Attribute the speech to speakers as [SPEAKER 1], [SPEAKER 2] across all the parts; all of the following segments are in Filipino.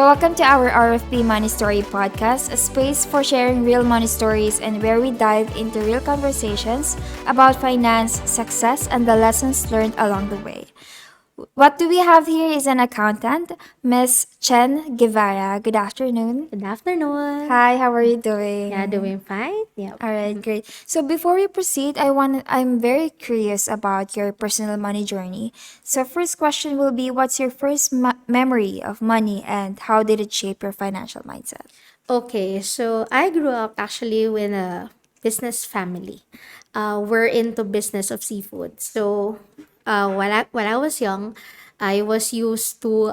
[SPEAKER 1] welcome to our RFP Money Story Podcast, a space for sharing real money stories and where we dive into real conversations about finance, success, and the lessons learned along the way. What do we have here is an accountant, Miss Chen Guevarra. Good afternoon.
[SPEAKER 2] Good afternoon.
[SPEAKER 1] Hi, how are you doing?
[SPEAKER 2] Yeah, doing fine. Yep.
[SPEAKER 1] All right, great. So before we proceed, I'm very curious about your personal money journey. So first question will be, what's your first memory of money and how did it shape your financial mindset?
[SPEAKER 2] Okay, so I grew up actually with a business family. We're into business of seafood. So while I was young, I was used to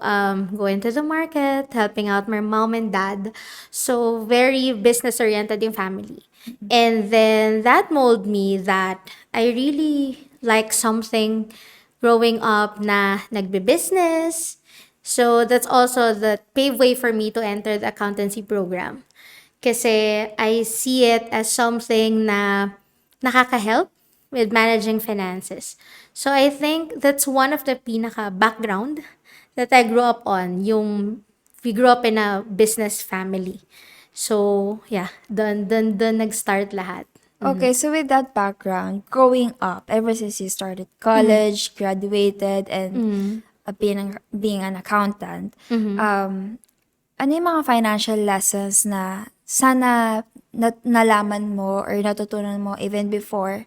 [SPEAKER 2] going to the market, helping out my mom and dad. So very business oriented yung family. And then that molded me that I really like something growing up na nagbe-business. So that's also the pave way for me to enter the accountancy program. Kasi I see it as something na nakaka-help with managing finances. So I think that's one of the pinaka background that I grew up on. We grew up in a business family. So yeah, dun nag-start lahat.
[SPEAKER 1] Okay, so with that background, growing up, ever since you started college, graduated, and being an accountant, ano yung mga financial lessons na sana nalaman mo or natutunan mo even before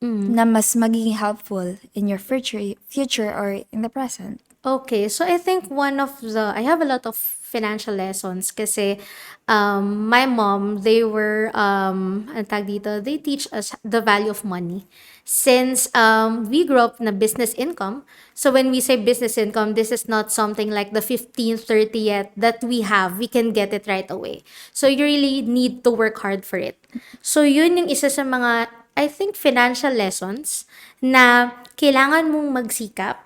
[SPEAKER 1] na mas magiging helpful in your future or in the present?
[SPEAKER 2] Okay, so I think I have a lot of financial lessons kasi my mom, ang tag dito, they teach us the value of money. Since we grew up na business income, so when we say business income, this is not something like the 15th, 30th that we can get it right away. So you really need to work hard for it. So yun yung isa sa mga, I think, financial lessons na kailangan mong magsikap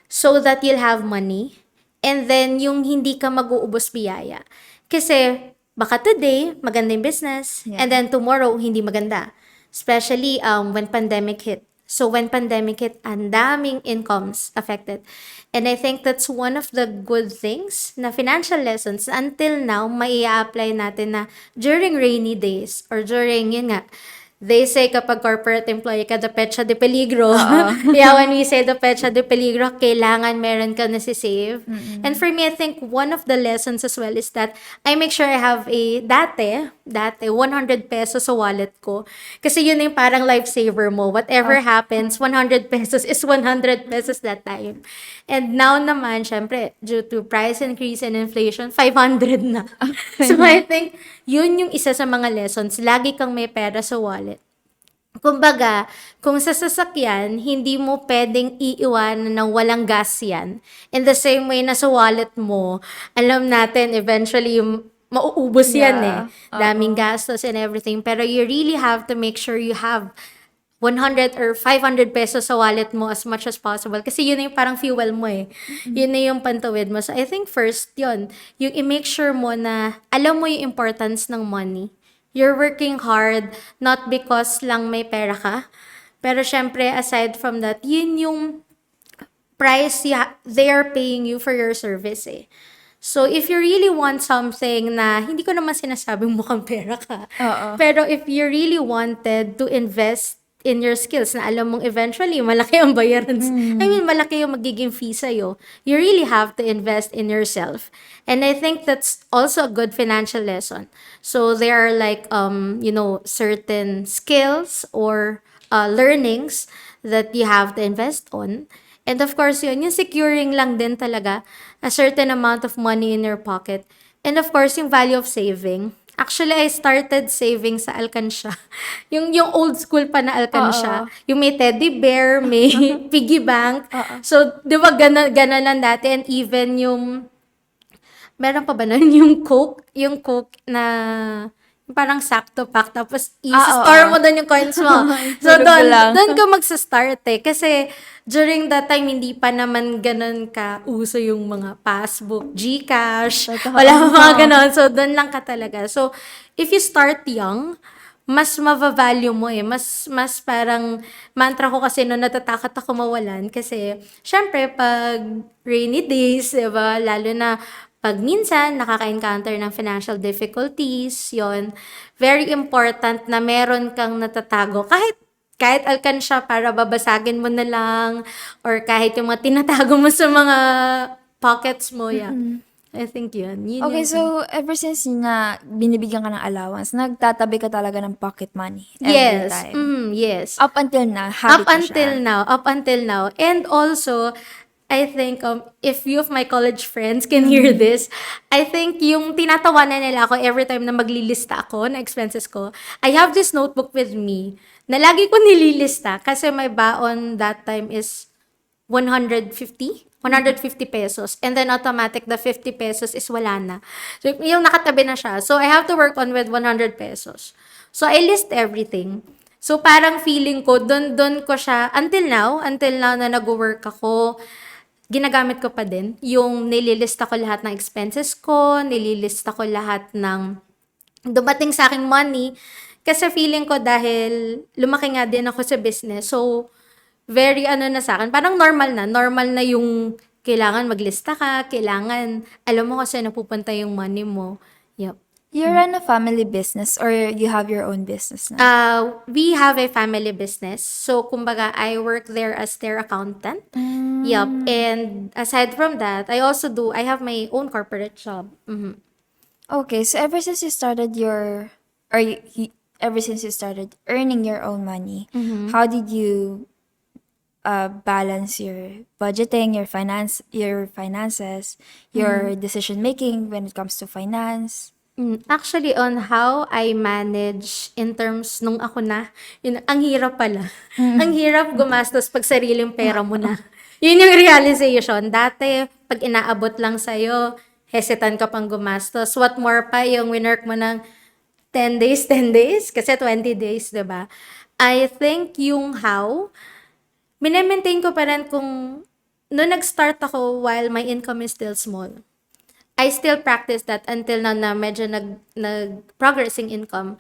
[SPEAKER 2] so that you'll have money, and then yung hindi ka mag-uubos biyaya. Kasi baka today, maganda yung business, and then tomorrow, hindi maganda. Especially when pandemic hit. So when pandemic hit, ang daming incomes affected. And I think that's one of the good things na financial lessons until now, may apply natin na during rainy days or during, yun nga, they say kapag corporate employee ka, the petsa de peligro. Yeah, when we say the petsa de peligro, kailangan meron ka na si-save. And for me, I think one of the lessons as well is that I make sure I have dati, 100 pesos sa wallet ko. Kasi yun yung parang lifesaver mo. Whatever happens, 100 pesos is 100 pesos that time. And now naman, syempre, due to price increase and inflation, 500 na. So I think yun yung isa sa mga lessons. Lagi kang may pera sa wallet. Kumbaga, kung sa sasakyan, hindi mo pwedeng iiwan ng walang gas yan. In the same way na sa wallet mo, alam natin, eventually, mauubos yan eh. Daming gastos and everything. Pero you really have to make sure you have 100 or 500 pesos sa wallet mo as much as possible. Kasi yun na yung parang fuel mo eh. Yun na yung pantawid mo. So I think first, yun, yung i-make sure mo na alam mo yung importance ng money. You're working hard, not because lang may pera ka. Pero syempre, aside from that, yun yung price they are paying you for your service eh. So, if you really want something na, hindi ko naman sinasabing mukhang pera ka. Pero if you really wanted to invest in your skills na alam mong eventually malaki ang bayaran. I mean, malaki yung magiging fee sa'yo. You really have to invest in yourself. And I think that's also a good financial lesson. So there are like, certain skills or learnings that you have to invest on. And of course, yung securing lang din talaga a certain amount of money in your pocket. And of course, yung value of saving. Actually, I started saving sa alkansya. Yung old school pa na alkansya. Yung may teddy bear, may piggy bank. So, di ba gana lang dati? And even meron pa ba nun? Yung Coke na parang sakto pack. Tapos, i-store mo doon yung coins mo. So, doon ka magsa-start eh. Kasi, during that time, hindi pa naman ganun ka uso yung mga passbook, GCash, wala mga ganun. So, doon lang ka talaga. So, if you start young, mas mava-value mo eh. Mas parang mantra ko kasi no, natatakot ako mawalan. Kasi, syempre, pag rainy days, diba, lalo na pag minsan nakaka-encounter ng financial difficulties, yon very important na meron kang natatago. Kahit alkansya para babasagin mo na lang or kahit yung mga tinatago mo sa mga pockets mo, yeah. I think yun. Yun
[SPEAKER 1] Okay,
[SPEAKER 2] yung
[SPEAKER 1] so ever since na binibigyan ka ng allowance, nagtatabi ka talaga ng pocket money every
[SPEAKER 2] yes.
[SPEAKER 1] time.
[SPEAKER 2] Yes.
[SPEAKER 1] Up until na, habit mo siya.
[SPEAKER 2] Up until now. And also, I think if few of my college friends can hear this, I think yung tinatawanan nila ako every time na maglilista ako ng expenses ko, I have this notebook with me na lagi ko nililista kasi my baon that time is 150 pesos. And then automatic, the 50 pesos is wala na. So, yung nakatabi na siya. So, I have to work on with 100 pesos. So, I list everything. So, parang feeling ko, dun ko siya, until now na nag-work ako, ginagamit ko pa din. Yung nililista ko lahat ng expenses ko, nililista ko lahat ng dumating sa aking money. Kasi feeling ko dahil lumaki nga din ako sa business. So, very na sa akin, parang normal na yung kailangan maglista ka, kailangan alam mo kasi napupunta yung money mo. Yep.
[SPEAKER 1] You run a family business or you have your own business na?
[SPEAKER 2] We have a family business. So, kumbaga, I work there as their accountant. Yep. And aside from that, I have my own corporate job.
[SPEAKER 1] Okay, so ever since you started ever since you started earning your own money, how did you balance your budgeting, your finances, your decision making when it comes to finance?
[SPEAKER 2] Actually, on how I manage in terms nung ako na, yun, ang hirap pala. Ang hirap gumastos pag sariling pera mo na. Yun yung realization. Dati, pag inaabot lang sa'yo, hesitant ka pang gumastos. What more pa yung winwork mo ng 10 days, 10 days? Kasi 20 days, diba? I think yung how, minemaintain ko pa rin kung noon nag-start ako while my income is still small. I still practice that until now na medyo nag-progressing income.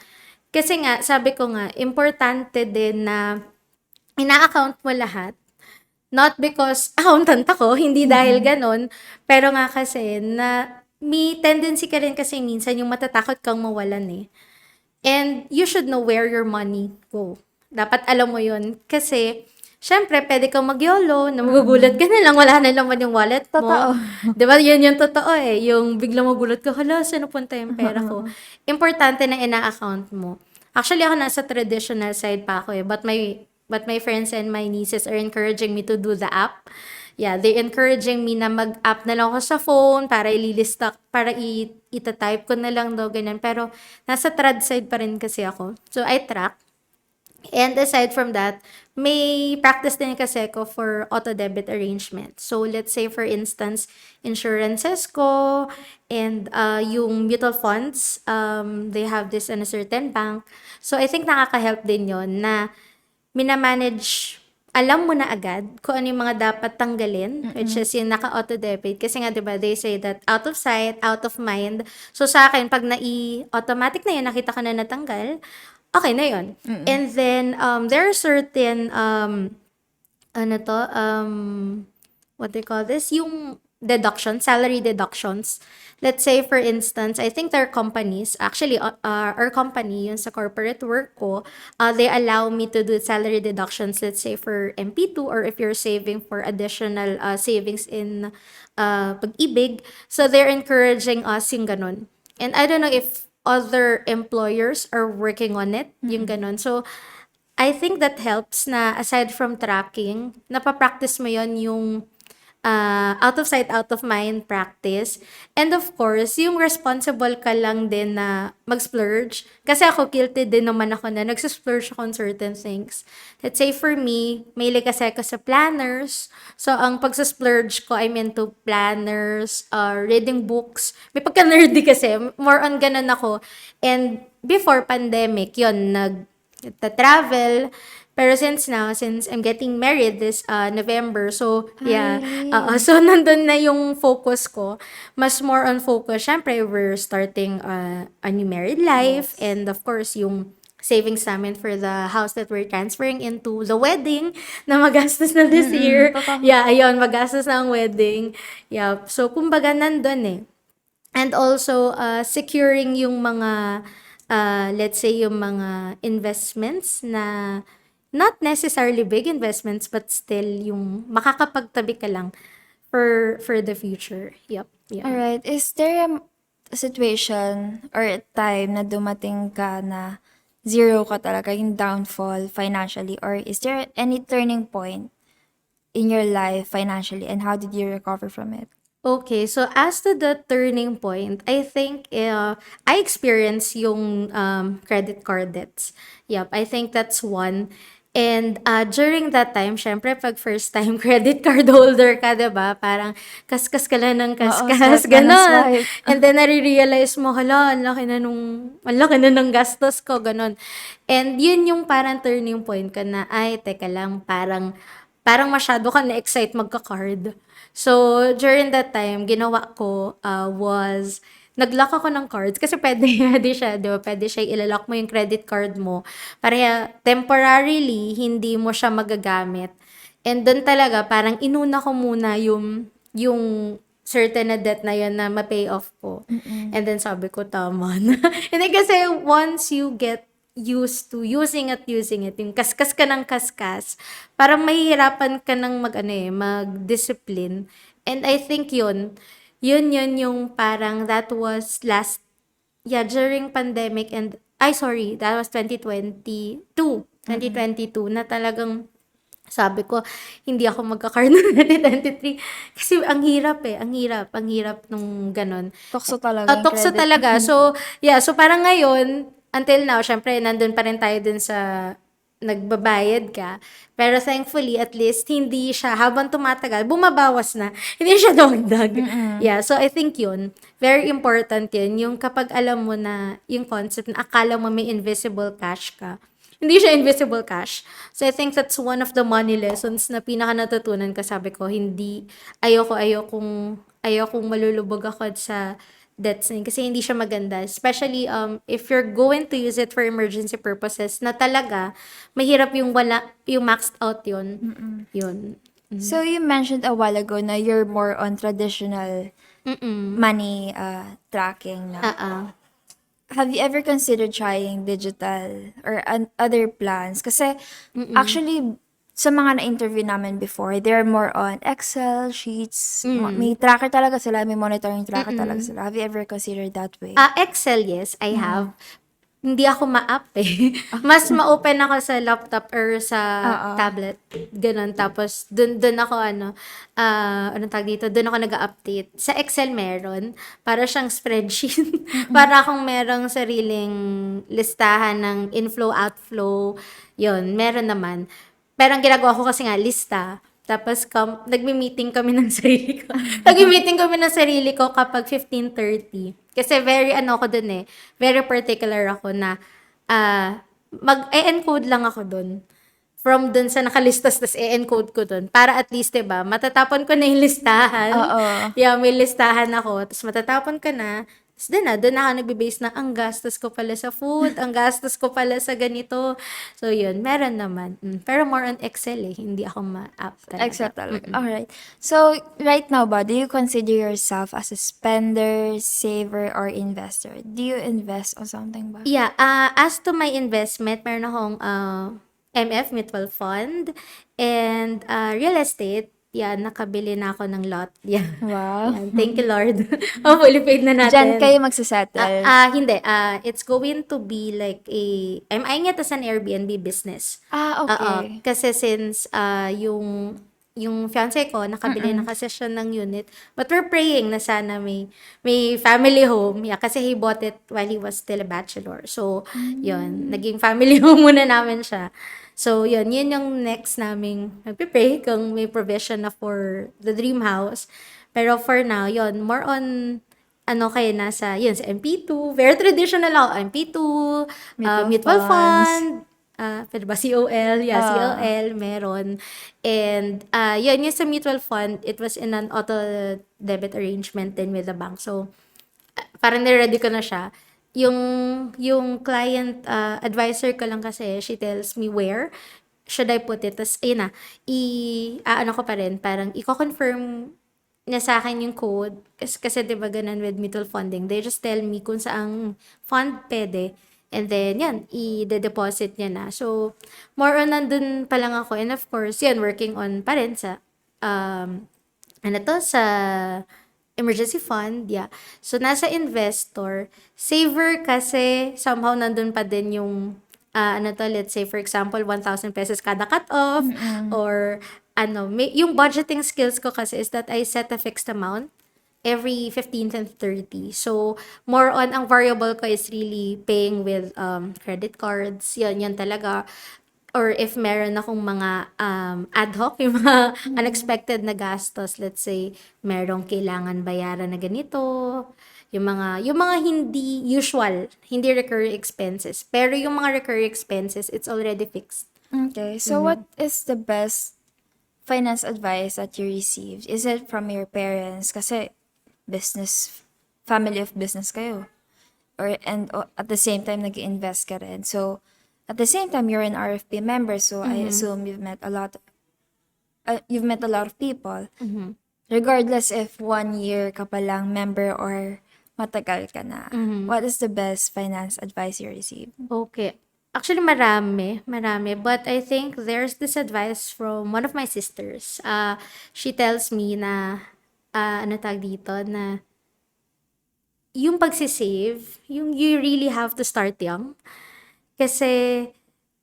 [SPEAKER 2] Kasi nga, sabi ko nga, importante din na ina-account mo lahat. Not because accountant ako, hindi dahil ganon, pero nga kasi na may tendency ka rin kasi minsan yung matatakot kang mawalan eh. And you should know where your money go. Dapat alam mo yun. Kasi, syempre, pwede kang mag-YOLO, na magugulat ka na lang, wala na naman yung wallet mo.
[SPEAKER 1] Totoo.
[SPEAKER 2] Diba? Yun yung totoo eh. Yung biglang magulat ka, hala, saan napunta yung pera ko? Importante na ina-account mo. Actually, ako nasa traditional side pa ako eh. But my friends and my nieces are encouraging me to do the app. Yeah, they're encouraging me na mag-app na lang ako sa phone para ililista, para ita-type ko na lang daw, ganyan. Pero, nasa trad side pa rin kasi ako. So, I track. And aside from that, may practice din kasi ko for auto-debit arrangement. So, let's say for instance, insurances ko and yung mutual funds, they have this in a certain bank. So, I think nakaka-help din yon na minamanage, alam mo na agad kung ano yung mga dapat tanggalin, which is yung naka-auto-debit. Kasi nga, diba, they say that out of sight, out of mind. So, sa akin, pag automatic na yun, nakita ko na natanggal, okay na yun. And then, there are certain, what they call this? Yung deductions, salary deductions. Let's say, for instance, I think there are companies, actually, our company, yun sa corporate work ko, they allow me to do salary deductions, let's say, for MP2 or if you're saving for additional savings in pag-ibig. So, they're encouraging us yung ganun. And I don't know if other employers are working on it, yung ganun. So, I think that helps na aside from tracking, napapractice mo yon yung out of sight, out of mind practice. And of course, yung responsible ka lang din na mag-splurge. Kasi ako, guilty din naman ako na nagsisplurge ako on certain things. Let's say for me, mahilig kasi ako sa planners. So, ang pagsisplurge ko, I'm into planners, reading books. May pagka-nerdy kasi, more on ganun ako. And before pandemic, yun, nag-travel. Pero since I'm getting married this November, so yeah, so nandun na yung focus ko. Mas more on focus. Syempre, we're starting a new married life, and of course, yung savings namin for the house that we're transferring into, the wedding na magastos na this year.
[SPEAKER 1] Totoo.
[SPEAKER 2] Yeah, ayun, magastos na ang wedding. Yeah, so kumbaga nandun eh. And also, securing yung mga, let's say, yung mga investments na not necessarily big investments, but still yung makakapagtabi ka lang for the future. Yep. Yeah.
[SPEAKER 1] Alright, is there a situation or a time na dumating ka na zero ka talaga, yung downfall financially? Or is there any turning point in your life financially, and how did you recover from it?
[SPEAKER 2] Okay, so as to the turning point, I think I experienced yung credit card debts. Yep, I think that's one. And during that time, syempre, pag first time credit card holder ka, 'di ba? Parang kaskas ka lang ng
[SPEAKER 1] Oo,
[SPEAKER 2] kaskas,
[SPEAKER 1] swipe ka ng
[SPEAKER 2] gano'n.
[SPEAKER 1] swipe.
[SPEAKER 2] And then nare-realize mo, hala, ang laki na ng gastos ko, gano'n. And yun yung parang turning point ka na, ay, teka lang, parang masyado ka na-excite magka-card. So, during that time, ginawa ko was, nag-lock ako ng cards kasi pwede siya, di ba? Pwede siya ilalock mo yung credit card mo para temporarily hindi mo siya magagamit. And doon talaga, parang inuna ko muna yung certain na debt na yun na ma-pay off ko. And then sabi ko, tama na. Hindi kasi once you get used to using it, yung kaskas ka ng kaskas, parang mahihirapan ka ng mag-discipline. And I think yun yung parang that was during pandemic that was 2022 na talagang sabi ko, hindi ako magka-car noong 2023 kasi ang hirap nung gano'n.
[SPEAKER 1] Tukso talaga yung
[SPEAKER 2] Tukso
[SPEAKER 1] credit.
[SPEAKER 2] talaga. So, yeah, so parang ngayon, until now, syempre, nandun pa rin tayo dun sa nagbabayad ka. Pero thankfully, at least, hindi siya, habang tumatagal, bumabawas na. Hindi siya dagdag. Yeah, so I think yun, very important yun, yung kapag alam mo na yung concept na akala mo may invisible cash ka, hindi siya invisible cash. So, I think that's one of the money lessons na pinaka natutunan ko. Sabi ko, ayokong malulubog ako sa debts na yun kasi hindi siya maganda. Especially, if you're going to use it for emergency purposes na talaga, mahirap yung maxed out yun. Yun.
[SPEAKER 1] So you mentioned a while ago na you're more on traditional money tracking na. Have you ever considered trying digital or other plans? Kasi actually, sa mga na-interview namin before, they're more on Excel, sheets. May tracker talaga sila, may monitoring tracker talaga sila. Have you ever considered that way?
[SPEAKER 2] Excel, yes, I have. Hindi ako ma-up eh. Mas ma-open ako sa laptop or sa tablet. Ganon. Tapos, dun ako anong tawag dito? Dun ako nag-update. Sa Excel meron. Para siyang spreadsheet. Para akong merong sariling listahan ng inflow, outflow. Yun, meron naman. Pero ang ginagawa ko kasi nga, lista. Tapos, nagmi-meeting kami ng sarili ko. Nagmi-meeting kami ng sarili ko kapag 15:30. Kasi ako dun eh. Very particular ako na mag-e-encode lang ako dun. From dun sa nakalistas, tas e-encode ko dun. Para at least, diba, matatapon ko na yung listahan.
[SPEAKER 1] Oo.
[SPEAKER 2] Yeah, may listahan ako. Tapos matatapon ka na. Tapos doon ako nagbe-base na ang gastos ko pala sa food, ang gastos ko pala sa ganito. So, yun, meron naman. Pero more on Excel eh, hindi ako ma-app talaga.
[SPEAKER 1] Excel talaga. Alright. So, right now ba, do you consider yourself as a spender, saver, or investor? Do you invest on something ba?
[SPEAKER 2] Yeah, as to my investment, meron akong MF Mutual Fund and real estate. Yan, nakabili na ako ng lot. Yan.
[SPEAKER 1] Wow.
[SPEAKER 2] Yan. Thank you, Lord. Fully paid na natin.
[SPEAKER 1] Diyan kayo magsasettle.
[SPEAKER 2] Hindi. It's going to be like I'm eyeing it as an Airbnb business.
[SPEAKER 1] Okay.
[SPEAKER 2] Kasi since yung fiancé ko, nakabili na kasi siya ng unit. But we're praying na sana may family home. Yeah, kasi he bought it while he was still a bachelor. So, yun. Naging family home muna namin siya. So, yun yung next naming nagpipray kung may provision na for the dream house. Pero for now, yun, more on kayo nasa, yun, sa MP2. Very traditional ako. MP2, mutual fund, pwede ba? COL? Yeah, COL, meron. And, yun, yung sa mutual fund, it was in an auto-debit arrangement din with the bank. So, parang na-ready ko na siya. Yung client advisor ko lang kasi, she tells me where should I put it. Tapos, ayun na, ko pa rin, parang i-confirm niya sa akin yung code. Kasi 'di ba ganun with mutual funding. They just tell me kung saang fund pwede. And then, yan, i-deposit niya na. So, more on nandun pa lang ako. And of course, yan, working on pa rin sa, ano to, sa emergency fund, yeah. So, nasa investor, saver kasi somehow nandun pa din yung, ano to, let's say, for example, 1,000 pesos kada cut-off, or, yung budgeting skills ko kasi is that I set a fixed amount every 15th and 30. So, more on, ang variable ko is really paying with credit cards. Yan talaga. Or if meron akong mga ad hoc, yung mga unexpected na gastos, let's say, merong kailangan bayaran na ganito, yung mga hindi usual, hindi recurring expenses. Pero yung mga recurring expenses, it's already fixed.
[SPEAKER 1] Okay, so what is the best finance advice that you received? Is it from your parents? Kasi business, family of business kayo. At the same time, nag-invest ka rin. So, at the same time, you're an RFP member. So, I assume you've met a lot of people. Regardless if 1 year ka pa lang member or matagal ka na. What is the best finance advice you received?
[SPEAKER 2] Okay. Actually, marami. But I think there's this advice from one of my sisters. She tells me na, ano tag dito, na yung pagsisave, yung you really have to start young. Kasi,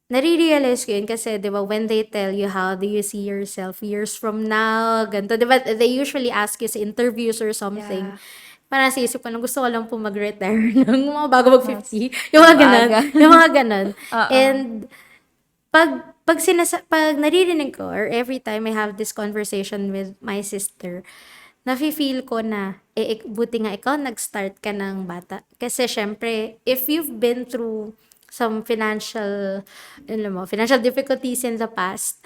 [SPEAKER 2] nare-realize ko yun kasi, di ba, when they tell you how do you see yourself years from now, ganito, di ba, they usually ask you sa interviews or something.
[SPEAKER 1] Yeah.
[SPEAKER 2] Parang sa isip ko lang, gusto ko lang po mag-retire ng mga bago mag-50. Yung mga ganon.
[SPEAKER 1] Maaga.
[SPEAKER 2] Yung mga ganon.
[SPEAKER 1] Oo.
[SPEAKER 2] And, pag naririnig ko, or every time I have this conversation with my sister, nafe-feel ko na, buti nga ikaw, nag-start ka ng bata. Kasi syempre, if you've been through some financial difficulties in the past,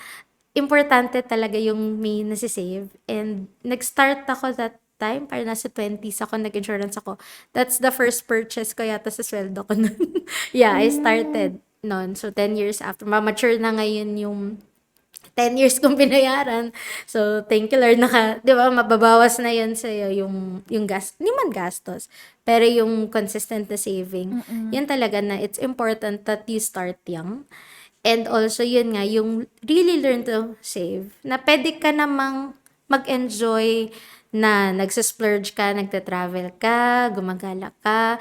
[SPEAKER 2] importante talaga yung may nasisave. And nag-start ako that time, para nasa 20s ako, nag-insurance ako. That's the first purchase ko yata sa sweldo ko nun. Yeah, I started noon. So, 10 years after. Ma-mature na ngayon yung 10 years kong binayaran. So, thank you Lord, di ba, mababawas na yun sa'yo yung hindi man gastos, pero yung consistent na saving. Yan talaga na it's important that you start young. And also, yun nga, yung really learn to save, na pwede ka namang mag-enjoy na nagsisplurge ka, nagta-travel ka, gumagala ka,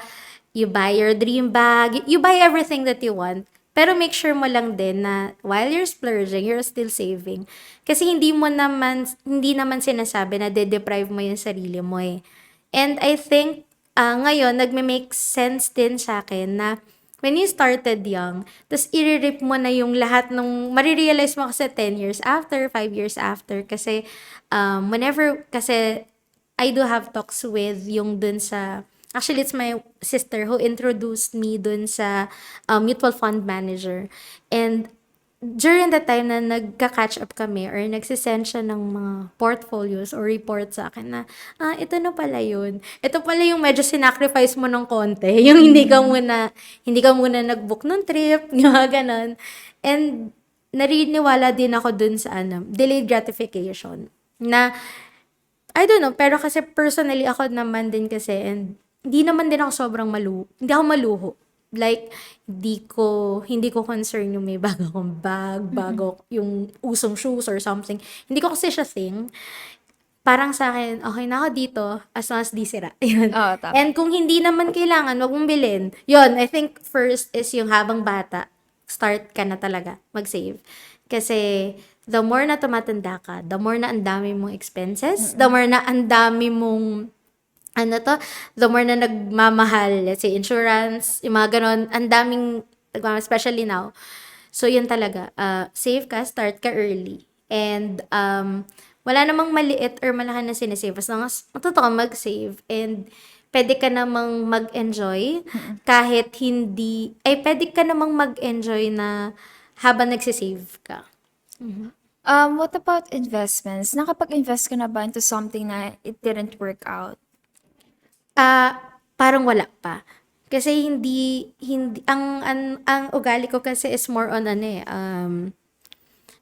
[SPEAKER 2] you buy your dream bag, you buy everything that you want. Pero make sure mo lang din na while you're splurging, you're still saving. Kasi hindi naman sinasabi na de-deprive mo yung sarili mo eh. And I think, ngayon, nagme-make sense din sa akin na when you started young, tapos i-rip mo na yung lahat ng, marirealize mo kasi 10 years after, 5 years after, kasi kasi I do have talks with yung dun sa, actually it's my sister who introduced me dun sa mutual fund manager. And during the time na nagka-catch up kami or nagsisend siya ng mga portfolios or report sa akin na, ito na pala yun. Ito pala yung medyo sinacrifice mo ng konti. Yung hindi ka muna nag-book ng trip, yung mga ganon. And nariniwala din ako dun sa delayed gratification. Na, I don't know, pero kasi personally ako naman din kasi, and hindi naman din ako sobrang hindi ako maluho. Like, hindi ko concern yung may bago akong bago yung usong shoes or something. Hindi ko kasi siya thing. Parang sa akin, okay na ako dito as long as di sira. Yun.
[SPEAKER 1] Oo, tama.
[SPEAKER 2] And kung hindi naman kailangan, wag mong bilhin. Yun, I think first is yung habang bata, start ka na talaga mag-save. Kasi the more na tumatanda ka, the more na ang dami mong expenses, the more na ang dami mong the more na nagmamahal, let's say, insurance, yung mga ganon, ang daming, especially now. So, yun talaga, save ka, start ka early. And, wala namang maliit or malaki na sinisave. As long as matuto ka mag-save. And, pwede ka namang mag-enjoy kahit pwede ka namang mag-enjoy na habang nagsisave ka.
[SPEAKER 1] What about investments? Nakapag-invest ka na ba into something na it didn't work out?
[SPEAKER 2] Parang wala pa. Kasi hindi ang ugali ko kasi is more on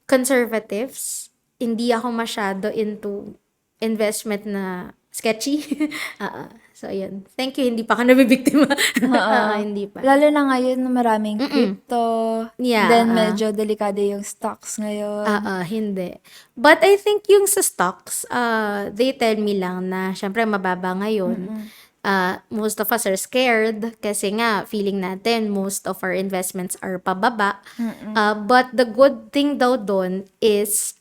[SPEAKER 2] conservatives. Hindi ako masyado into investment na sketchy. So, ayun. Thank you, hindi pa ako nabibiktima. Hindi pa.
[SPEAKER 1] Lalo na ngayon na maraming crypto.
[SPEAKER 2] Yeah,
[SPEAKER 1] Then medyo delikado yung stocks ngayon.
[SPEAKER 2] Hindi. But I think yung sa stocks, they tell me lang na syempre mababa ngayon. Most of us are scared kasi nga feeling natin most of our investments are pababa. But the good thing daw doon is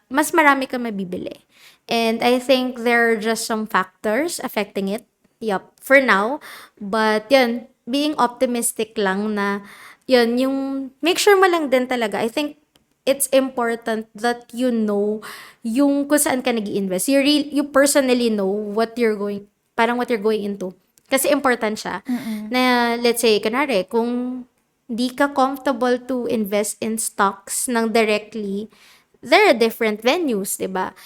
[SPEAKER 2] mas marami ka mabibili. And I think there are just some factors affecting it. Yup, for now. But yun, being optimistic lang na yun, yung make sure mo lang din talaga. I think it's important that you know yung kung saan ka nag-i-invest. You personally know what you're going into. Kasi important siya. Na let's say, kunwari, kung di ka comfortable to invest in stocks ng directly, there are different venues, 'di ba?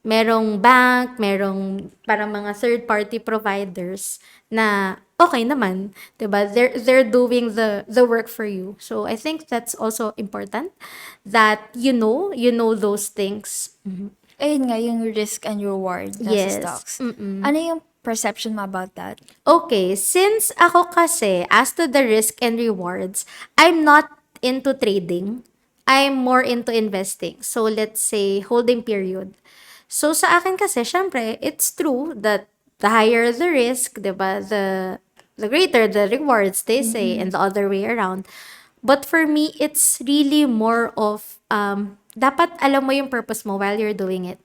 [SPEAKER 2] Merong bank, merong parang mga third-party providers na okay naman, 'di ba? They're doing the work for you. So I think that's also important that you know those things.
[SPEAKER 1] Ayun nga, yung risk and reward na sa
[SPEAKER 2] Yes.
[SPEAKER 1] stocks. Ano yung perception mo about that?
[SPEAKER 2] Okay, since ako kasi, as to the risk and rewards, I'm not into trading. I'm more into investing. So, let's say, holding period. So, sa akin kasi, syempre, it's true that the higher the risk, diba, the greater the rewards, they say, and the other way around. But for me, it's really more of, dapat alam mo yung purpose mo while you're doing it.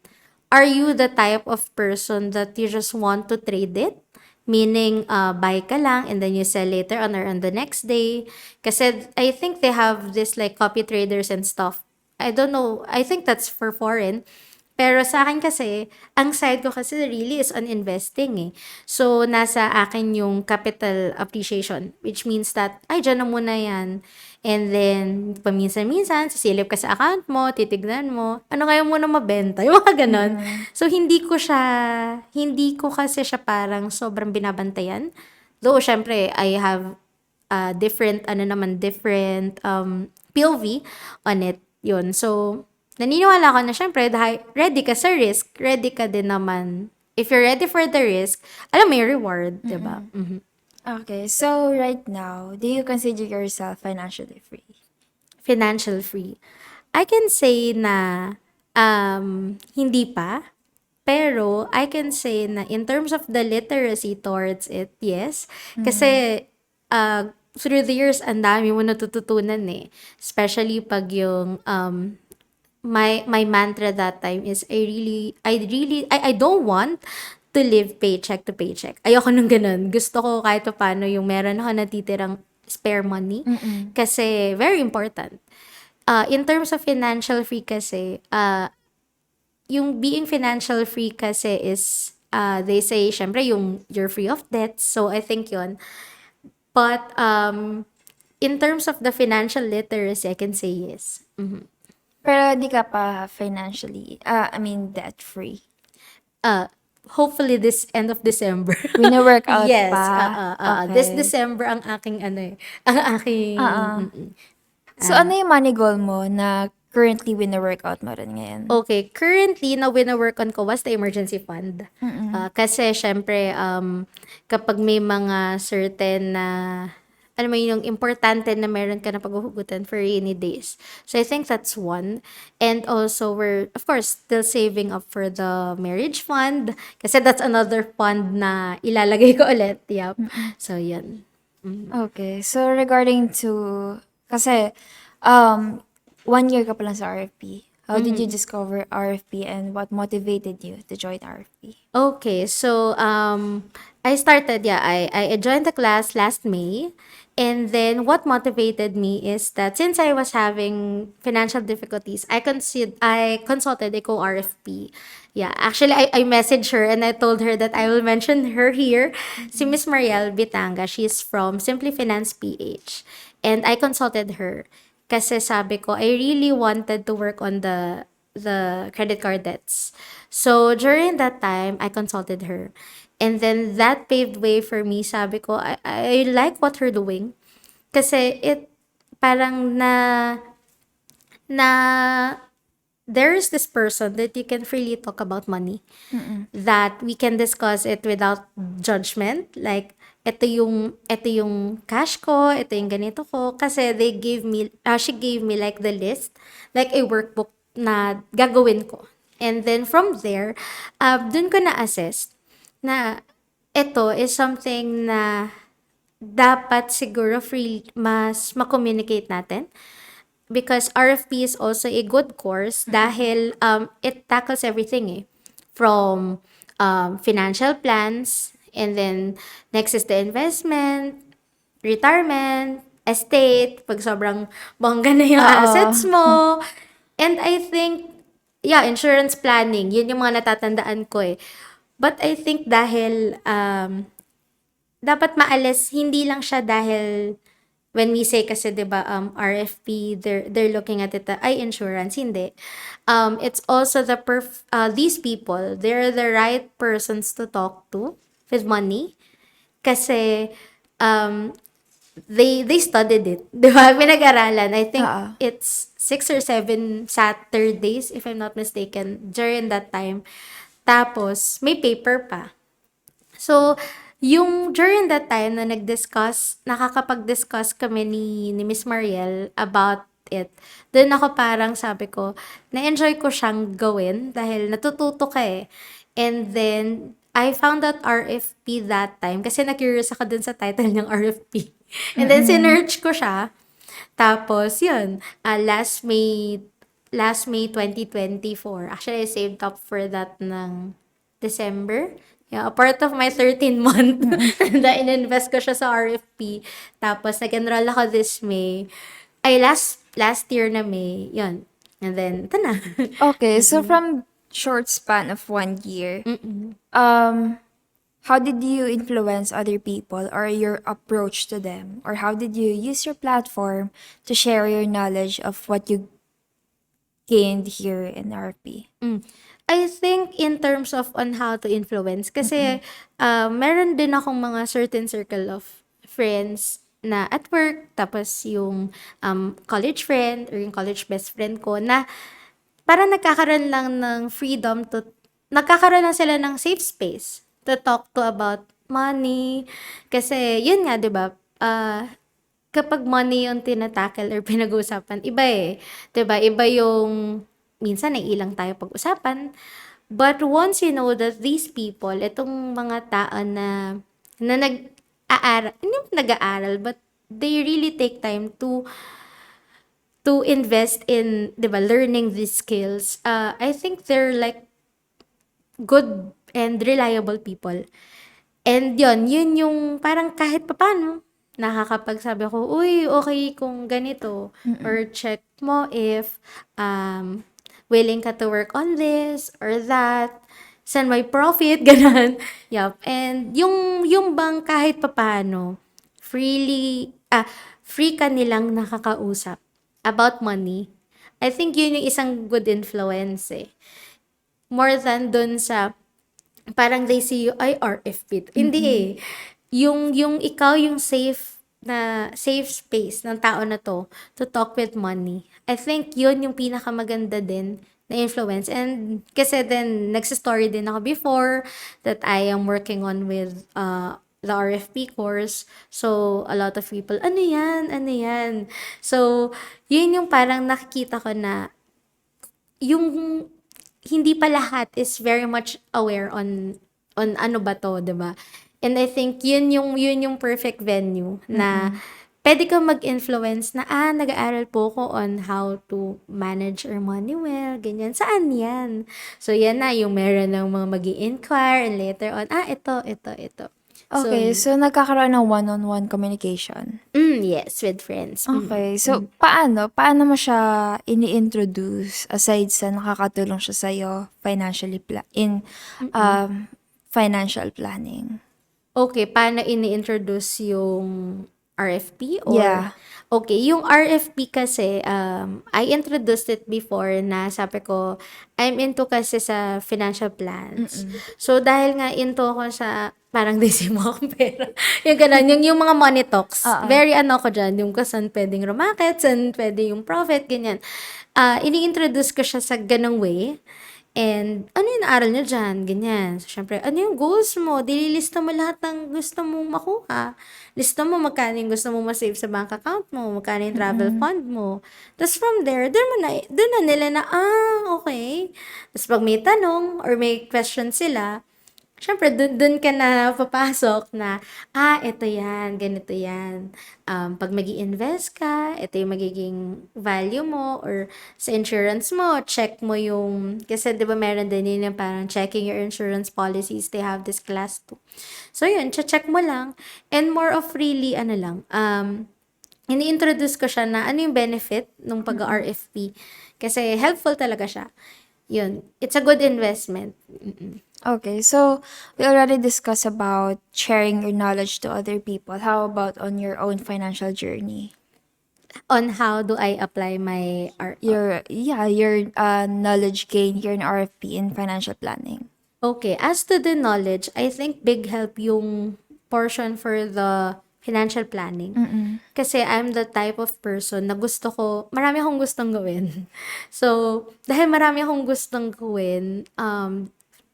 [SPEAKER 2] Are you the type of person that you just want to trade it? Meaning, buy ka lang and then you sell later on or on the next day. Kasi I think they have this like copy traders and stuff. I don't know. I think that's for foreign. Pero sa akin kasi, ang side ko kasi really is on investing eh. So, nasa akin yung capital appreciation, which means that, ay, dyan na muna yan. And then, paminsan-minsan, sisilip ka sa account mo, titignan mo, ano kaya muna mabenta? Yung mga ganon. So, hindi ko kasi siya parang sobrang binabantayan. Though, syempre, I have different POV on it. Yun. So, naniniwala ako na syempre, dahil ready ka sa risk, ready ka din naman. If you're ready for the risk, alam mo yung reward, diba?
[SPEAKER 1] Okay, so right now, do you consider yourself financially free?
[SPEAKER 2] Financial free. I can say na hindi pa. Pero I can say na in terms of the literacy towards it, yes. Kasi through the years, ang dami mo natututunan eh. Especially pag yung my mantra that time is I don't want to live paycheck to paycheck. Ayoko nung ganun. Gusto ko kahit paano yung meron ako natitirang spare money. Kasi very important. In terms of financial free kasi, yung being financial free kasi is, they say, syempre, you're free of debt. So, I think yun. But, in terms of the financial literacy, I can say yes.
[SPEAKER 1] Pero di ka pa financially, debt free.
[SPEAKER 2] Hopefully this end of December.
[SPEAKER 1] Wino-workout
[SPEAKER 2] Yes.
[SPEAKER 1] pa?
[SPEAKER 2] This
[SPEAKER 1] Okay.
[SPEAKER 2] December ang aking ang aking
[SPEAKER 1] So, ano yung money goal mo na currently wino-workout mo rin ngayon?
[SPEAKER 2] Okay, currently na wino-work on ko was the emergency fund. Kasi syempre kapag may mga certain na alam mo yung importante na meron ka na paghuhugutan for rainy days. So I think that's one. And also we're of course still saving up for the marriage fund kasi that's another fund na ilalagay ko ulit. Yep. So yan.
[SPEAKER 1] Okay, so regarding to, kasi, 1 year ka pa lang sa RFP. How did you discover RFP and what motivated you to join RFP?
[SPEAKER 2] Okay, so I started, I joined the class last May. And then what motivated me is that since I was having financial difficulties, I consulted a co-RFP. Yeah, actually I messaged her and I told her that I will mention her here. Si Miss Mariel Bitanga, she's from Simply Finance PH. And I consulted her kasi sabi ko I really wanted to work on the credit card debts. So during that time, I consulted her. And then that paved way for me. Sabi ko, I like what her doing. Kasi it parang na there's this person that you can freely talk about money. That we can discuss it without judgment. Like, ito yung cash ko, ito yung ganito ko. Kasi she gave me like the list, like a workbook na gagawin ko. And then from there, dun ko na-assess na ito is something na dapat siguro free mas ma-communicate natin because RFP is also a good course dahil it tackles everything from financial plans, and then next is the investment, retirement, estate, pag sobrang bongga na yung assets mo. And I think, yeah, insurance planning, yun yung mga natatandaan ko But I think dahil dapat maalis, hindi lang siya dahil when we say kasi 'di ba RFP, they're looking at it ay insurance, hindi. It's also these people, they're the right persons to talk to with money kasi they studied it. 'Di ba? Pinag-aralan. I think it's 6 or 7 Saturdays if I'm not mistaken during that time. Tapos may paper pa. So, yung during that time na nakakapag-discuss kami ni Miss Mariel about it, dun ako parang sabi ko, na-enjoy ko siyang gawin dahil natututo ka And then, I found out RFP that time kasi na-curious ako dun sa title ng RFP. And then, sinearch ko siya. Tapos, yun, last May 2024. Actually, I saved up for that ng December. Yeah, a part of my 13 month na ininvest ko siya sa RFP. Tapos, nag-enroll ako this May. Ay, last year na May. Yun. And then, ito na.
[SPEAKER 1] Okay, so from short span of 1 year, how did you influence other people or your approach to them? Or how did you use your platform to share your knowledge of what you gained here in RP?
[SPEAKER 2] I think in terms of on how to influence, kasi meron din akong mga certain circle of friends na at work, tapos yung college friend or yung college best friend ko na parang nagkakaroon lang sila ng safe space to talk to about money. Kasi yun nga, di ba, kapag money yung tinatackle or pinag-uusapan, iba 'di ba? Iba yung minsan naiilang tayo pag-usapan. But once you know that these people, itong mga tao na nag-aaral, hindi naman nag-aaral, but they really take time to invest in, 'di ba, learning these skills. I think they're like good and reliable people. And yun yung parang kahit papaano, nakakapagsabi ako, uy, okay kung ganito. Or check mo if willing ka to work on this or that. Saan may profit, ganun. Yup. And yung bang kahit papaano, free ka nilang nakakausap about money. I think yun yung isang good influence More than dun sa parang they see you, ay, RFP. Hindi Yung ikaw yung safe space ng tao na to talk with money. I think yun yung pinakamaganda din na influence. And kasi then, nagsa-story din ako before that I am working on with the RFP course. So, a lot of people, ano yan? Ano yan? So, yun yung parang nakikita ko na yung hindi pa lahat is very much aware on ano ba to, 'di ba? And I think yun yung perfect venue na pwede kang mag-influence na nag-aaral po ko on how to manage our money well, ganyan. Saan yan? So yan na yung meron ng mga magi-inquire and later on, ito.
[SPEAKER 1] Okay, so nagkakaroon ng one-on-one communication.
[SPEAKER 2] Yes, with friends.
[SPEAKER 1] Okay, so paano mo siya ini-introduce aside sa nakakatulong siya sa'yo financially financial planning?
[SPEAKER 2] Okay, paano ini-introduce yung RFP or
[SPEAKER 1] Yeah.
[SPEAKER 2] Okay, yung RFP kasi I introduced it before na sabi ko I'm into kasi sa financial plans. So dahil nga into ako sa parang disi mo akong pera. Yung ganun, yung mga money talks.
[SPEAKER 1] Oo.
[SPEAKER 2] Very ano ko dyan, yung kung saan pwedeng rumakit, saan pwede yung profit, ganyan. Ini-introduce ko siya sa ganung way. And ano yung naaral niyo dyan? Ganyan. So, syempre, ano yung goals mo? Dililista mo lahat ng gusto mong makuha. Lista mo magkano yung gusto mo ma-save sa bank account mo, magkano yung travel fund mo. Tapos from there, doon na nila na, okay. Tapos pag may tanong or may question sila, syempre, dun ka na papasok na, ito yan, ganito yan. Pag mag invest ka, ito yung magiging value mo or sa insurance mo, check mo yung, kasi di ba meron din yun yung parang checking your insurance policies, they have this class too. So yun, check mo lang. And more of really, ano lang, ini-introduce ko siya na ano yung benefit ng pag-RFP. Kasi helpful talaga siya. Yun, it's a good investment.
[SPEAKER 1] Okay, so we already discussed about sharing your knowledge to other people. How about on your own financial journey?
[SPEAKER 2] On how do I apply my
[SPEAKER 1] Your knowledge gain here in RFP in financial planning.
[SPEAKER 2] Okay, as to the knowledge, I think big help yung portion for the financial planning. Kasi I'm the type of person na marami akong gustong gawin. So, dahil marami akong gustong gawin,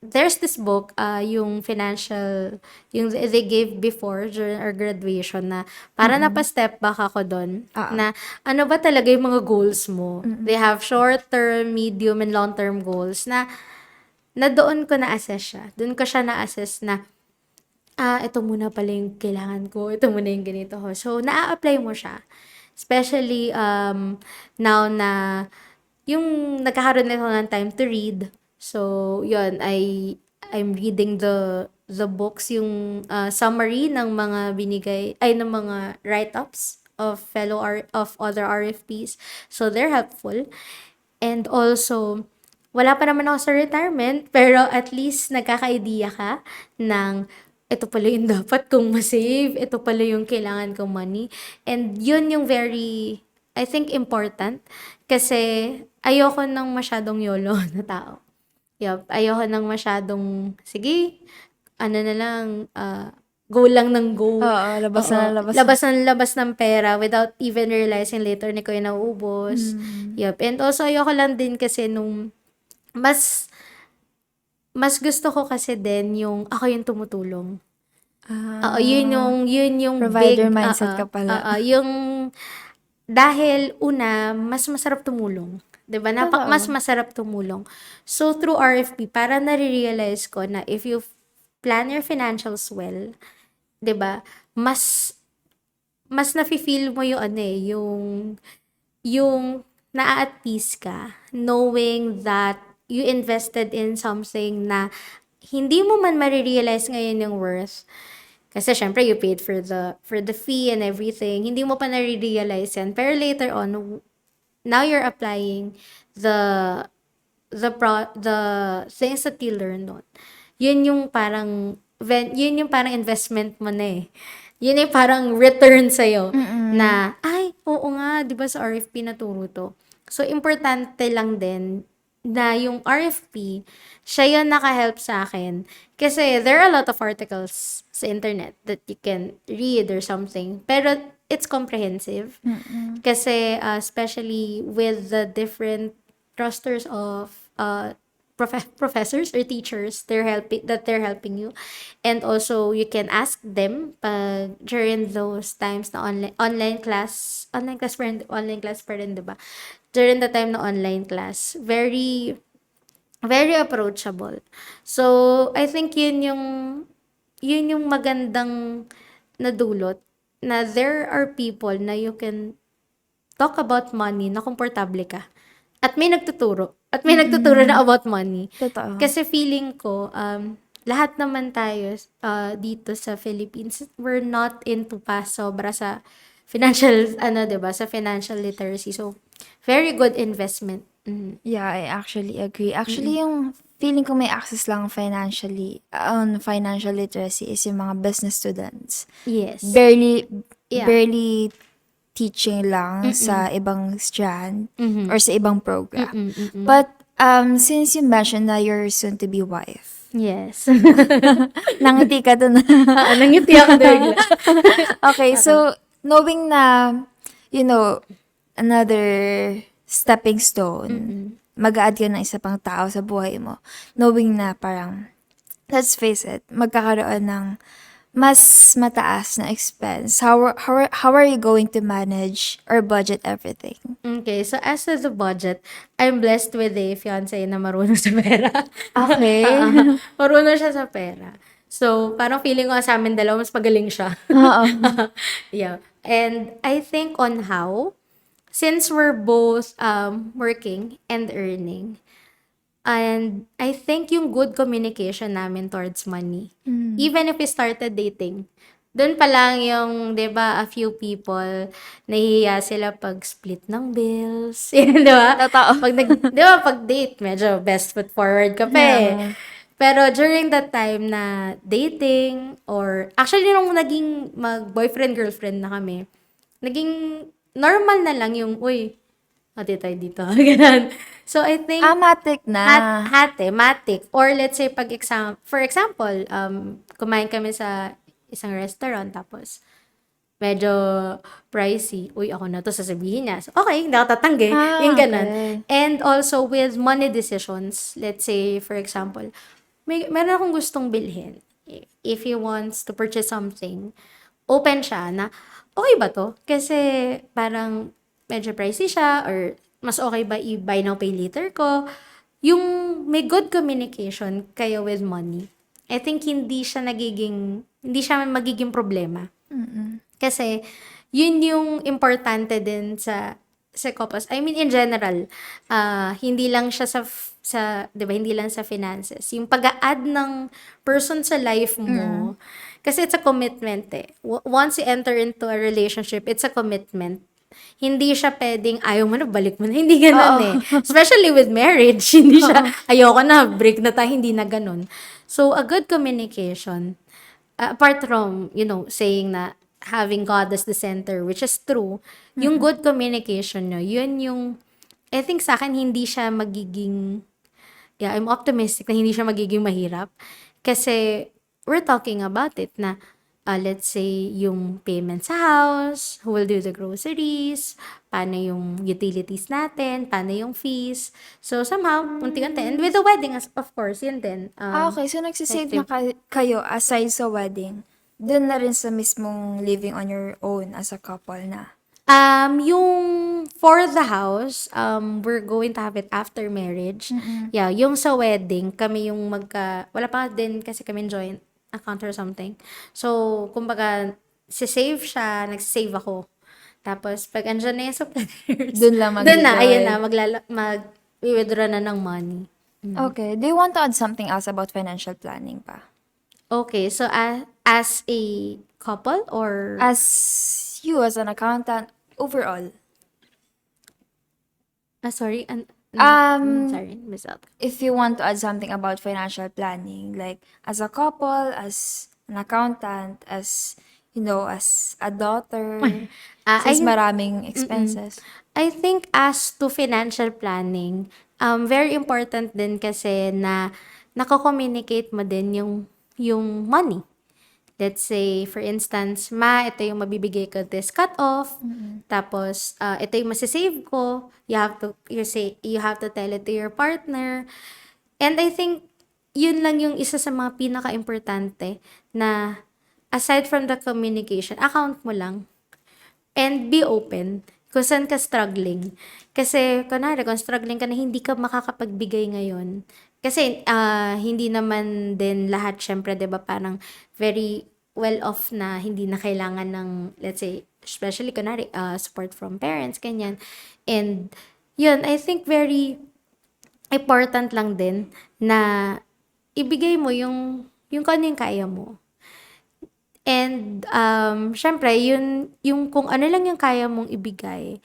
[SPEAKER 2] there's this book, yung yung they gave before during our graduation na para napa-step back ako doon na ano ba talaga yung mga goals mo. They have short-term, medium, and long-term goals na doon ko na-assess siya. Doon ko siya na-assess na, ito muna pala yung kailangan ko. Ito muna yung ganito ko. So, na-apply mo siya. Especially, now na, yung nagkakaroon na ako ng time to read. So, yun, I'm reading the books, yung summary ng mga ng mga write-ups of of other RFPs. So, they're helpful. And also, wala pa naman ako sa retirement, pero at least nagkaka-idea ka ng ito pala yung dapat kong ma-save, ito pala yung kailangan kong money. And yun yung very, I think, important. Kasi ayoko ng masyadong YOLO na tao. Yup, ayoko ng masyadong, sige, ano na lang, go lang ng go.
[SPEAKER 1] Oo, labas na
[SPEAKER 2] Oo,
[SPEAKER 1] labas.
[SPEAKER 2] labas ng pera without even realizing later na ko yung nauubos. Yup. And also, ayoko lang din kasi nung mas gusto ko kasi din yung ako yung tumutulong. Oo, yun yung
[SPEAKER 1] Provider
[SPEAKER 2] big,
[SPEAKER 1] mindset ka pala.
[SPEAKER 2] yung dahil una, mas masarap tumulong. 'Di ba?
[SPEAKER 1] Totoo.
[SPEAKER 2] Mas masarap tumulong. So through RFP, para nare-realize ko na if you plan your financials well, 'di ba? Mas nafi-feel mo yung yung na-at peace ka knowing that you invested in something na hindi mo man marirealize ngayon yung worth. Kasi syempre you paid for the fee and everything. Hindi mo pa nare-realize yan. Pero later on, now you're applying the the things that you learned on. Yun yung parang investment mo na eh. Yun yung parang return sa'yo na, ay, oo nga, di ba sa RFP naturo to? So, importante lang din na yung RFP, siya yung naka-help sa akin. Kasi there are a lot of articles sa internet that you can read or something. Pero it's comprehensive. Kasi especially with the different rosters of professors or teachers they're helping you, and also you can ask them during those times na online class pa rin, diba? During the time na online class, very very approachable. So I think yun yung magandang nadulot na there are people na you can talk about money na komportable ka. At may nagtuturo. At may nagtuturo na about money.
[SPEAKER 1] Totoo.
[SPEAKER 2] Kasi feeling ko, lahat naman tayo dito sa Philippines, we're not into sobra sa financial, diba, sa financial literacy. So, very good investment.
[SPEAKER 1] Yeah, I actually agree. Actually, yung feeling ko may access lang financially on financial literacy is yung mga business students.
[SPEAKER 2] Yes.
[SPEAKER 1] Barely
[SPEAKER 2] Yeah.
[SPEAKER 1] barely teaching lang sa ibang strand or sa ibang program. But since you mentioned na you're soon to be wife,
[SPEAKER 2] Yes.
[SPEAKER 1] Nangiti ka dun.
[SPEAKER 2] Nangiti ako bigla.
[SPEAKER 1] Okay, so knowing na, another stepping stone, mag-a-add ka ng isa pang tao sa buhay mo. Knowing na parang, let's face it, magkakaroon ng mas mataas na expense. How are you going to manage or budget everything?
[SPEAKER 2] Okay, so as to the budget, I'm blessed with a fiancé na marunong sa pera.
[SPEAKER 1] Okay.
[SPEAKER 2] Marunong siya sa pera. So, parang feeling ko sa amin dalawa, mas magaling siya.
[SPEAKER 1] Oo.
[SPEAKER 2] Yeah. And I think on how, since we're both working and earning, and I think yung good communication namin towards money, even if we started dating, doon pa lang yung, di ba, a few people, nahihiya sila pag split ng bills. Yun, di ba?
[SPEAKER 1] Totoo.
[SPEAKER 2] Di ba, pag date, medyo best foot forward ka pa eh.
[SPEAKER 1] Yeah.
[SPEAKER 2] Pero during that time na dating, or actually nung naging mag-boyfriend-girlfriend na kami, naging normal na lang yung, uy, hati tayo dito. Ganun. So, I think,
[SPEAKER 1] Matic na.
[SPEAKER 2] matic. Or let's say, for example, kumain kami sa isang restaurant, tapos, medyo pricey. Uy, ako na to, sasabihin niya. So, okay, hindi ako tatanggi. Yung ganun.
[SPEAKER 1] Okay.
[SPEAKER 2] And also, with money decisions, let's say, for example, meron akong gustong bilhin. If he wants to purchase something, open siya na, okay ba to? Kasi, parang, medyo pricey siya, or mas okay ba i-buy now, pay later ko? Yung may good communication kayo with money, I think hindi siya magiging problema. Kasi, yun yung importante din sa couples. I mean, in general, hindi lang siya sa 'di ba, hindi lang sa finances. Yung pag-a-add ng person sa life mo, kasi it's a commitment eh. Once you enter into a relationship, it's a commitment. Hindi siya pwedeng ayaw mo na, balik mo na. Hindi ganun eh. Especially with marriage, hindi siya, ayoko na, break na tayo, hindi na ganun. So, a good communication, apart from, saying na having God as the center, which is true, yung good communication nyo, yun yung, I think sa akin, hindi siya magiging, I'm optimistic na hindi siya magiging mahirap. Kasi, we're talking about it na, let's say, yung payment sa house, who will do the groceries, paano yung utilities natin, paano yung fees. So, somehow, unti-unti. And with the wedding, of course, yun din.
[SPEAKER 1] Okay, so nagsisave na kayo aside sa wedding. Doon na rin sa mismong living on your own as a couple na.
[SPEAKER 2] Yung for the house, we're going to have it after marriage. Yeah, yung sa wedding, kami yung wala pa din kasi kami joint account or something. So, kumbaga, sisave siya, nagsisave ako. Tapos, pag andyan na yung suppliers,
[SPEAKER 1] Doon lang
[SPEAKER 2] doon na,
[SPEAKER 1] mag-withdraw.
[SPEAKER 2] ayun na, withdraw na ng money.
[SPEAKER 1] Okay, do you want to add something else about financial planning pa?
[SPEAKER 2] Okay, so as a couple or
[SPEAKER 1] As you as an accountant, overall,
[SPEAKER 2] sorry, sorry, miss out.
[SPEAKER 1] if you want to add something about financial planning, like as a couple, as an accountant, as as a daughter, since maraming expenses.
[SPEAKER 2] I think as to financial planning, very important din kasi na nako-communicate mo din yung money. Let's say, for instance, ito yung mabibigay ko this cut off. Tapos, ito yung masisave ko. You have to tell it to your partner. And I think, yun lang yung isa sa mga pinaka-importante na aside from the communication, account mo lang. And be open kung saan ka struggling. Kasi, kunwari, kung struggling ka na hindi ka makakapagbigay ngayon, kasi hindi naman din lahat, syempre, 'di ba, parang very well off na hindi na kailangan ng, let's say, especially kunwari, support from parents, ganyan. And yun, I think very important lang din na ibigay mo yung kung ano yung kaya mo. And syempre, yung kung ano lang yung kaya mong ibigay,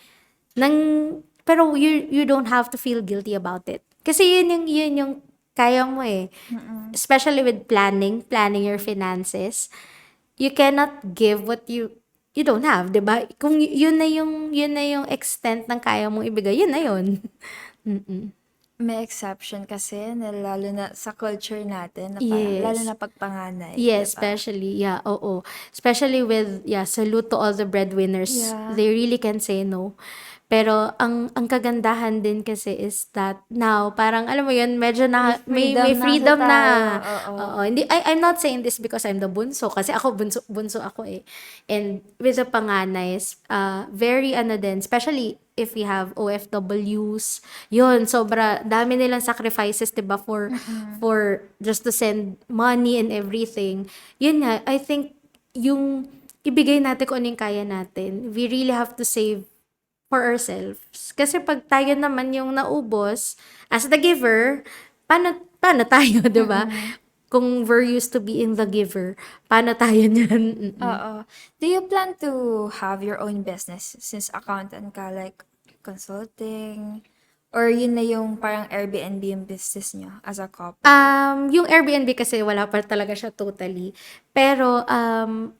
[SPEAKER 2] pero you don't have to feel guilty about it. Kasi yun yung kaya mo eh. Especially with planning your finances. You cannot give what you don't have, 'di ba? Kung yun na yung extent ng kaya mong ibigay, yun na yun.
[SPEAKER 1] May exception kasi na lalo na sa culture natin na parang lalo
[SPEAKER 2] Yes.
[SPEAKER 1] na pag panganay, 'di
[SPEAKER 2] Yes,
[SPEAKER 1] ba?
[SPEAKER 2] especially, yeah, oo. Especially with, yeah, salute to all the breadwinners.
[SPEAKER 1] Yeah,
[SPEAKER 2] They really can say no. Pero ang kagandahan din kasi is that now, parang alam mo yun, medyo
[SPEAKER 1] may
[SPEAKER 2] may
[SPEAKER 1] freedom na kasi
[SPEAKER 2] freedom
[SPEAKER 1] tayo,
[SPEAKER 2] na.
[SPEAKER 1] oo.
[SPEAKER 2] Oo, hindi, I'm not saying this because I'm the bunso, kasi ako bunso ako eh. And with the panganays, very ano din, especially if we have OFWs, yun, sobra, dami nilang sacrifices, 'di ba, for just to send money and everything. Yun nga, I think yung ibigay natin kung ano yung kaya natin. We really have to save for ourselves. Kasi pag tayo naman yung naubos, as the giver, paano tayo, 'di ba?
[SPEAKER 1] Mm.
[SPEAKER 2] Kung we're used to being the giver, paano tayo niyan? Mm.
[SPEAKER 1] Oo. Do you plan to have your own business since accountant ka, like consulting? Or yun na yung parang Airbnb yung business niyo as a couple?
[SPEAKER 2] Yung Airbnb kasi wala pa talaga siya totally. Pero,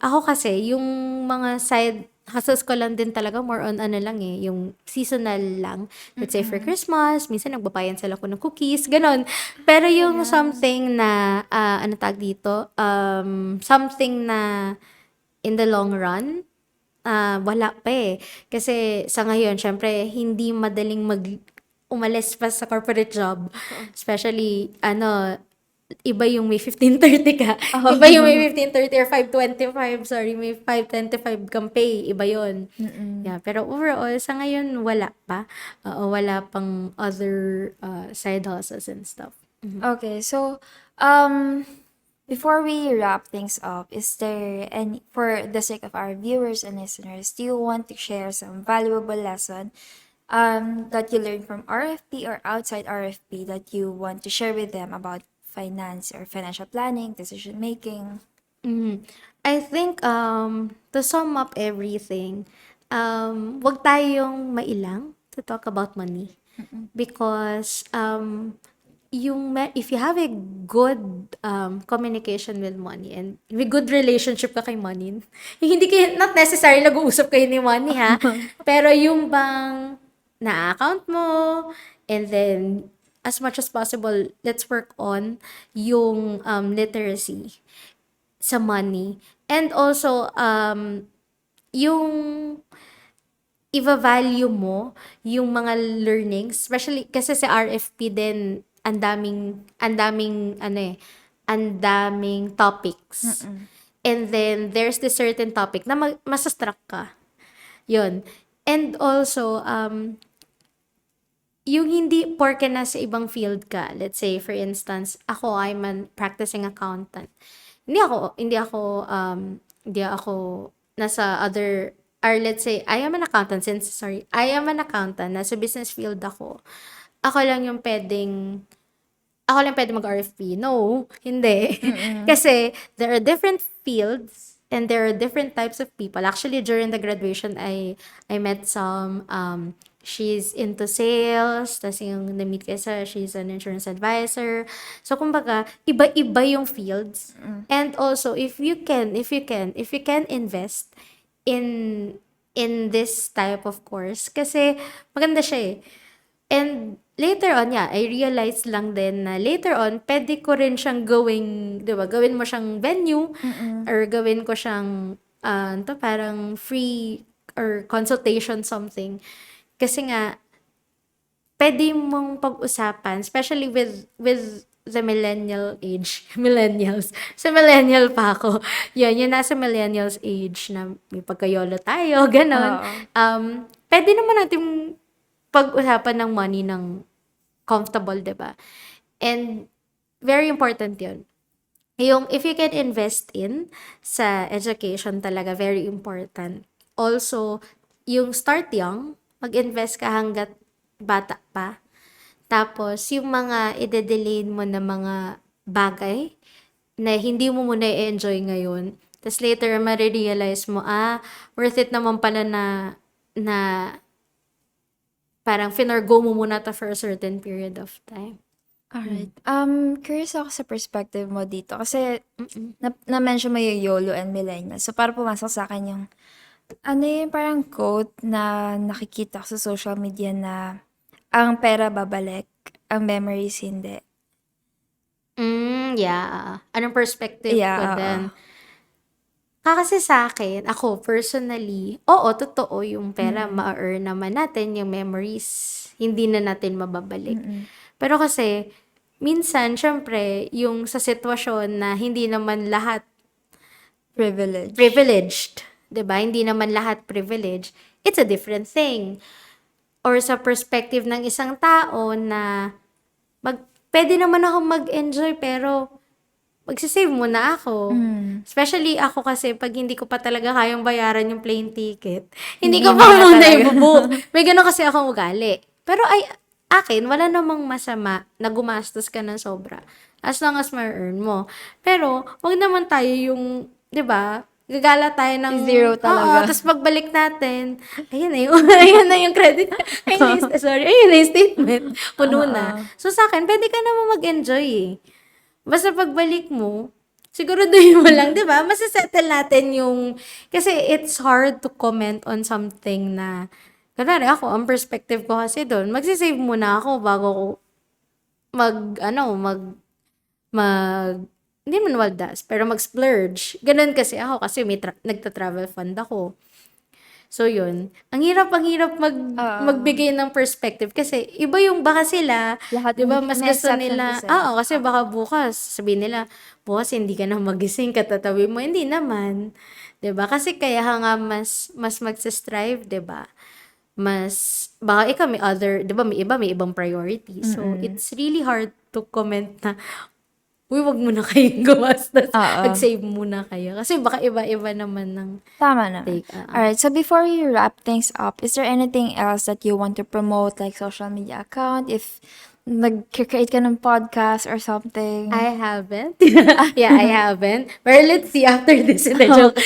[SPEAKER 2] ako kasi yung mga side hustles ko lang din talaga more on ano lang eh, yung seasonal lang. Let's say for
[SPEAKER 1] Mm.
[SPEAKER 2] Christmas, minsan nagbabayan sila ko ng cookies, gano'n. Pero yung
[SPEAKER 1] Ayan.
[SPEAKER 2] something na, ano tawag dito, something na in the long run, wala pa eh. Kasi sa ngayon, syempre, hindi madaling umalis pa sa corporate job. Especially, ano, iba yung may 15:30 ka. Iba yung may
[SPEAKER 1] Oo.
[SPEAKER 2] 15:30 or 5:25, sorry, may 5:25 kang pay. Iba yon.
[SPEAKER 1] Mm.
[SPEAKER 2] Yeah, pero overall, sa ngayon, wala pa. Oo, wala pang other side hustles and stuff.
[SPEAKER 1] Okay, so um before we wrap things up, is there any, for the sake of our viewers and listeners, do you want to share some valuable lesson that you learned from RFP or outside RFP that you want to share with them about finance or financial planning, decision making?
[SPEAKER 2] Mhm. I think, to sum up everything, wag tayong mailang to talk about money. Because, if you have a good communication with money and may good relationship ka kay money, hindi kayo, not necessarily nag-uusap kayo ni money ha, pero yung bang na-account mo, and then, as much as possible, let's work on yung literacy sa money. And also, yung iva-value mo yung mga learnings, especially kasi sa RFP din, ang daming, ano eh, ang daming topics. And then, there's this certain topic na masastruck ka. Yun. And also, yung hindi porke nasa ibang field ka, let's say for instance, ako I'm a practicing accountant. Hindi ako nasa other, or let's say I am an accountant, I am an accountant, nasa business field ako. Ako lang yung pwedeng ako lang pwede mag-RFP. No, hindi. Kasi there are different fields and there are different types of people. Actually, during the graduation, I met some, she's into sales, tas yung na-meet ko isa, she's an insurance advisor. So, kumbaga, iba-iba yung fields. And also, if you can invest in this type of course, kasi maganda siya eh. And later on, yeah, I realized lang din na later on, pwede ko rin siyang gawing, di ba, gawin mo siyang venue, or gawin ko siyang, parang free or consultation something. Kasi nga, pwede mong pag-usapan, especially with the millennial age, millennials. Sa millennial pa ako. Yun, yung nasa millennials age na may pagkayolo tayo, ganon.
[SPEAKER 1] Oo.
[SPEAKER 2] Pwede naman natin pag-usapan ng money ng comfortable, 'di ba? And very important 'yun. Yung if you can invest in sa education talaga, very important. Also, yung start young, mag-invest ka hangga't bata pa. Tapos, yung mga ide-delay mo na mga bagay na hindi mo muna i-enjoy ngayon. Tapos later, ma-realize mo, worth it naman pala na parang finorgo mo muna 'to for a certain period of time.
[SPEAKER 1] Alright. Curious ako sa perspective mo dito kasi
[SPEAKER 2] Mm.
[SPEAKER 1] na-mention mo yung YOLO and millennials. So, para pumasok sa akin yung, ano yung parang quote na nakikita ko sa social media na ang pera babalik ang memories hindi.
[SPEAKER 2] Yeah. Anong perspective
[SPEAKER 1] Yeah,
[SPEAKER 2] ko
[SPEAKER 1] oo.
[SPEAKER 2] din? Kasi sa akin, ako personally, oo, totoo yung pera, ma-earn naman natin yung memories. Hindi na natin mababalik. Pero kasi, minsan, syempre, yung sa sitwasyon na hindi naman lahat
[SPEAKER 1] Privilege.
[SPEAKER 2] privileged, 'di ba? Hindi naman lahat privileged. It's a different thing. Or sa perspective ng isang tao na pwede naman ako mag-enjoy pero magsisave muna ako. Especially ako kasi pag hindi ko pa talaga kayang bayaran yung plane ticket, hindi ko
[SPEAKER 1] Hindi
[SPEAKER 2] pa
[SPEAKER 1] na
[SPEAKER 2] muna
[SPEAKER 1] talaga.
[SPEAKER 2] ibubook. May gano'n kasi akong ugali. Pero akin, wala namang masama na gumastos ka ng sobra. As long as ma-earn mo. Pero, wag naman tayo yung, di ba, gagala tayo ng
[SPEAKER 1] Zero talaga.
[SPEAKER 2] Tapos pagbalik natin, ayun na yung, ayun na yung credit. Ayun na yung statement. Puno na. So sa akin, pwede ka naman mag-enjoy eh. Basta pagbalik mo, siguraduhin mo lang, di ba? Masisettle natin yung, kasi it's hard to comment on something na, kunwari ako, ang perspective ko kasi doon, magsisave muna ako bago ko hindi man waldas, pero mag-splurge. Ganun kasi ako, kasi may nagta-travel fund ako. So, yun. Ang hirap magbigay ng perspective kasi iba yung baka sila,
[SPEAKER 1] Lahat
[SPEAKER 2] di ba,
[SPEAKER 1] may
[SPEAKER 2] mas gusto
[SPEAKER 1] exception
[SPEAKER 2] nila,
[SPEAKER 1] to say.
[SPEAKER 2] kasi baka bukas, sabihin nila, bukas hindi ka na magising, katatabi mo, hindi naman. Di ba? Kasi kaya nga mas magsa-strive, di ba? Baka ikaw may other, di ba, may ibang priority. So, it's really hard to comment na, uy, wag muna kayong gumastos. Mag-save muna kayo. Kasi baka iba-iba naman ng
[SPEAKER 1] Tama naman.
[SPEAKER 2] take.
[SPEAKER 1] Alright, so before we wrap things up, is there anything else that you want to promote, like social media account? If nag-create ka ng podcast or something?
[SPEAKER 2] I haven't. Yeah, I haven't. But let's see after this. Joke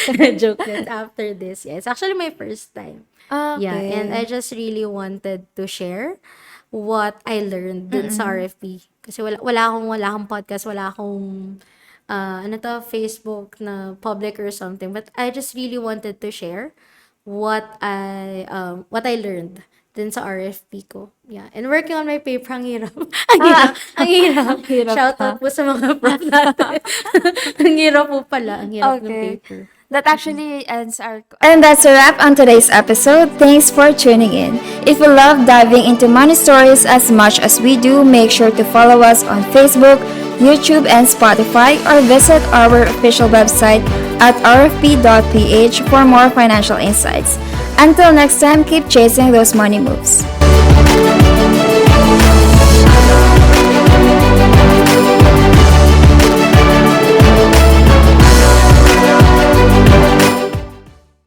[SPEAKER 2] that after this. Yeah, it's actually my first time.
[SPEAKER 1] Okay.
[SPEAKER 2] Yeah, and I just really wanted to share what I learned dun sa RFP. Kasi wala akong podcast, wala akong Facebook na public or something. But I just really wanted to share what I learned dun sa RFP ko. Yeah. And working on my paper, ang hirap. Ang hirap. Shout out po sa mga prof natin. Ang hirap po pala. Ang hirap ng paper.
[SPEAKER 1] That actually ends our... And that's a wrap on today's episode. Thanks for tuning in. If you love diving into money stories as much as we do, make sure to follow us on Facebook, YouTube, and Spotify, or visit our official website at rfp.ph for more financial insights. Until next time, keep chasing those money moves.